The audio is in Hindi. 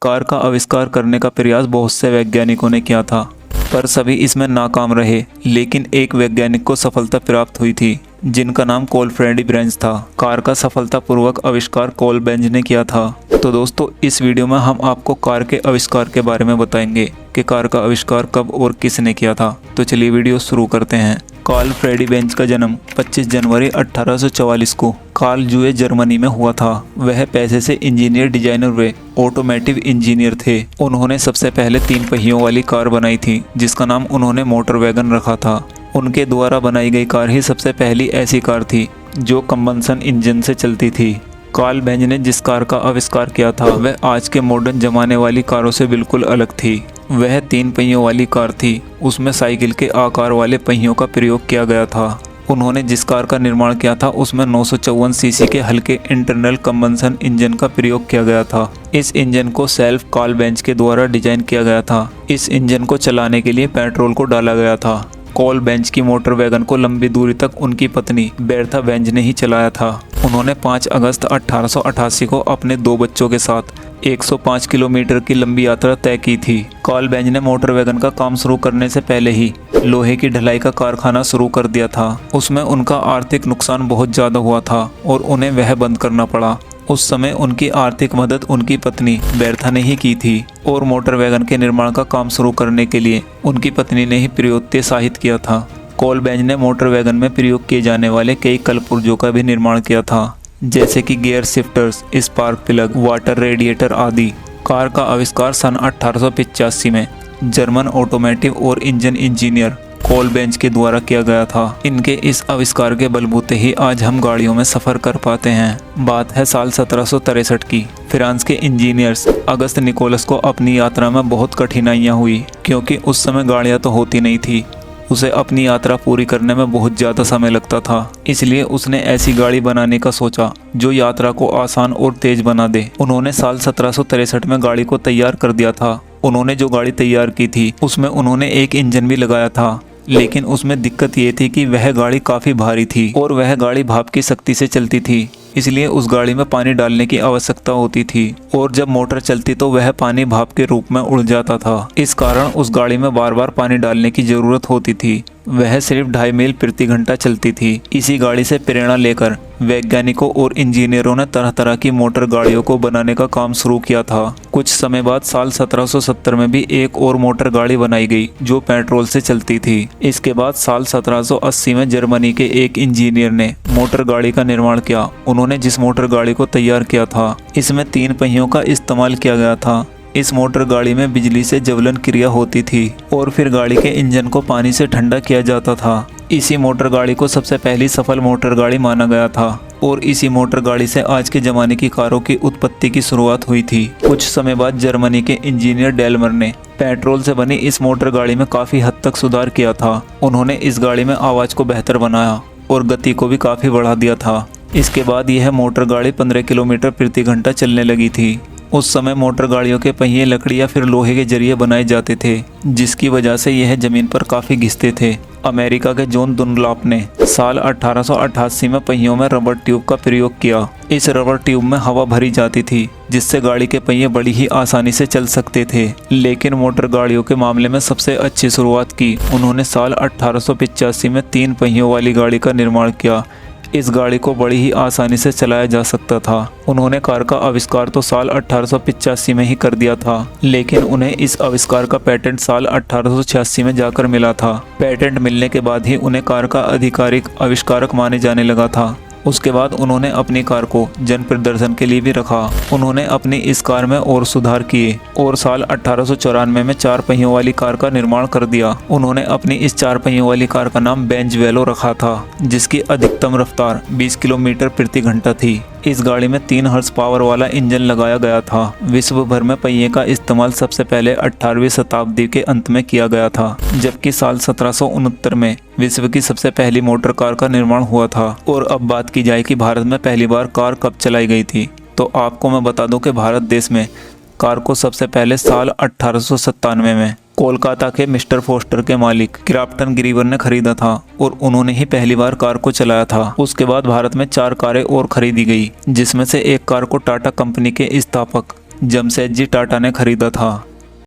कार का आविष्कार करने का प्रयास बहुत से वैज्ञानिकों ने किया था, पर सभी इसमें नाकाम रहे। लेकिन एक वैज्ञानिक को सफलता प्राप्त हुई थी, जिनका नाम कार्ल फ्रेडरिक बेंज था। कार का सफलतापूर्वक आविष्कार कार्ल बेंज ने किया था। तो दोस्तों, इस वीडियो में हम आपको कार के आविष्कार के बारे में बताएंगे कि कार का आविष्कार कब और किसने किया था। तो चलिए वीडियो शुरू करते हैं। कार्ल फ्रेडरिक बेंज का जन्म 25 जनवरी 1844 को कार्लजुए जर्मनी में हुआ था। वह पैसे से इंजीनियर, डिजाइनर व ऑटोमेटिव इंजीनियर थे। उन्होंने सबसे पहले 3 पहियों वाली कार बनाई थी, जिसका नाम उन्होंने मोटर वैगन रखा था। उनके द्वारा बनाई गई कार ही सबसे पहली ऐसी कार थी जो कंबंशन इंजन से चलती थी। कार्ल बेंज ने जिस कार का आविष्कार किया था वह आज के मॉडर्न जमाने वाली कारों से बिल्कुल अलग थी। वह 3 पहियों वाली कार थी। उसमें साइकिल के आकार वाले पहियों का प्रयोग किया गया था। उन्होंने जिस कार का निर्माण किया था उसमें 954 सीसी के हल्के इंटरनल कंबंशन इंजन का प्रयोग किया गया था। इस इंजन को सेल्फ कार्ल बेंज के द्वारा डिजाइन किया गया था। इस इंजन को चलाने के लिए पेट्रोल को डाला गया था। कार्ल बेंज की मोटर वैगन को लंबी दूरी तक उनकी पत्नी बेर्था बेंज ने ही चलाया था। उन्होंने 5 अगस्त 1888 को अपने 2 बच्चों के साथ 105 किलोमीटर की लंबी यात्रा तय की थी। कार्ल बेंज ने मोटर वैगन का काम शुरू करने से पहले ही लोहे की ढलाई का कारखाना शुरू कर दिया था। उसमें उनका आर्थिक नुकसान बहुत ज़्यादा हुआ था और उन्हें वह बंद करना पड़ा। उस समय उनकी आर्थिक मदद उनकी पत्नी बेर्था ने ही की थी और मोटर वैगन के निर्माण का काम शुरू करने के लिए उनकी पत्नी ने ही प्रोत्साहित किया था। कार्ल बेंज ने मोटर वैगन में प्रयोग किए जाने वाले कई कलपुर्जों का भी निर्माण किया था, जैसे कि gear shifters, spark plug, water radiator आदि। कार का आविष्कार सन 1885 में जर्मन ऑटोमेटिव और इंजन इंजीनियर कार्ल बेंज के द्वारा किया गया था। इनके इस आविष्कार के बलबूते ही आज हम गाड़ियों में सफ़र कर पाते हैं। बात है साल 1763 की। फ्रांस के इंजीनियर्स अगस्त निकोलस को अपनी यात्रा में बहुत कठिनाइयाँ हुई, क्योंकि उस समय गाड़ियाँ तो होती नहीं थी। उसे अपनी यात्रा पूरी करने में बहुत ज़्यादा समय लगता था। इसलिए उसने ऐसी गाड़ी बनाने का सोचा जो यात्रा को आसान और तेज बना दे। उन्होंने साल 1763 में गाड़ी को तैयार कर दिया था। उन्होंने जो गाड़ी तैयार की थी उसमें उन्होंने एक इंजन भी लगाया था, लेकिन उसमें दिक्कत ये थी कि वह गाड़ी काफ़ी भारी थी और वह गाड़ी भाप की शक्ति से चलती थी। इसलिए उस गाड़ी में पानी डालने की आवश्यकता होती थी और जब मोटर चलती तो वह पानी भाप के रूप में उड़ जाता था। इस कारण उस गाड़ी में बार बार पानी डालने की ज़रूरत होती थी। वह सिर्फ 2.5 मील प्रति घंटा चलती थी। इसी गाड़ी से प्रेरणा लेकर वैज्ञानिकों और इंजीनियरों ने तरह तरह की मोटर गाड़ियों को बनाने का काम शुरू किया था। कुछ समय बाद साल 1770 में भी एक और मोटर गाड़ी बनाई गई जो पेट्रोल से चलती थी। इसके बाद साल 1780 में जर्मनी के एक इंजीनियर ने मोटर गाड़ी का निर्माण किया। उन्होंने जिस मोटर गाड़ी को तैयार किया था इसमें 3 पहियों का इस्तेमाल किया गया था। इस मोटर गाड़ी में बिजली से ज्वलन क्रिया होती थी और फिर गाड़ी के इंजन को पानी से ठंडा किया जाता था। इसी मोटर गाड़ी को सबसे पहली सफल मोटर गाड़ी माना गया था और इसी मोटर गाड़ी से आज के ज़माने की कारों की उत्पत्ति की शुरुआत हुई थी। कुछ समय बाद जर्मनी के इंजीनियर डेलमर ने पेट्रोल से बनी इस मोटर गाड़ी में काफ़ी हद तक सुधार किया था। उन्होंने इस गाड़ी में आवाज़ को बेहतर बनाया और गति को भी काफ़ी बढ़ा दिया था। इसके बाद यह मोटर गाड़ी 15 किलोमीटर प्रति घंटा चलने लगी थी। उस समय मोटर गाड़ियों के पहिए लकड़ी या फिर लोहे के जरिए बनाए जाते थे, जिसकी वजह से यह जमीन पर काफ़ी घिसते थे। अमेरिका के जॉन डनलॉप ने साल 1888 में पहियों में रबर ट्यूब का प्रयोग किया। इस रबर ट्यूब में हवा भरी जाती थी, जिससे गाड़ी के पहिए बड़ी ही आसानी से चल सकते थे। लेकिन मोटर गाड़ियों के मामले में सबसे अच्छी शुरुआत की उन्होंने साल 1885 में 3 पहियों वाली गाड़ी का निर्माण किया। इस गाड़ी को बड़ी ही आसानी से चलाया जा सकता था। उन्होंने कार का आविष्कार तो साल 1885 में ही कर दिया था, लेकिन उन्हें इस आविष्कार का पेटेंट साल 1886 में जाकर मिला था। पेटेंट मिलने के बाद ही उन्हें कार का आधिकारिक आविष्कारक माने जाने लगा था। उसके बाद उन्होंने अपनी कार को जन प्रदर्शन के लिए भी रखा। उन्होंने अपनी इस कार में और सुधार किए और साल 1894 में 4 पहियों वाली कार का निर्माण कर दिया। उन्होंने अपनी इस 4 पहियों वाली कार का नाम बेंज वेलो रखा था, जिसकी अधिकतम रफ्तार 20 किलोमीटर प्रति घंटा थी। इस गाड़ी में 3 हॉर्स पावर वाला इंजन लगाया गया था। विश्व भर में पहिए का इस्तेमाल सबसे पहले 18वीं शताब्दी के अंत में किया गया था, जबकि साल 1769 में विश्व की सबसे पहली मोटर कार का निर्माण हुआ था। और अब बात की जाए कि भारत में पहली बार कार कब चलाई गई थी, तो आपको मैं बता दूं कि भारत देश में कार को सबसे पहले साल 1897 में कोलकाता के मिस्टर फोस्टर के मालिक क्राफ्टन ग्रीवर ने खरीदा था और उन्होंने ही पहली बार कार को चलाया था। उसके बाद भारत में 4 कारें और खरीदी गई, जिसमें से एक कार को टाटा कंपनी के स्थापक जमशेदजी टाटा ने खरीदा था।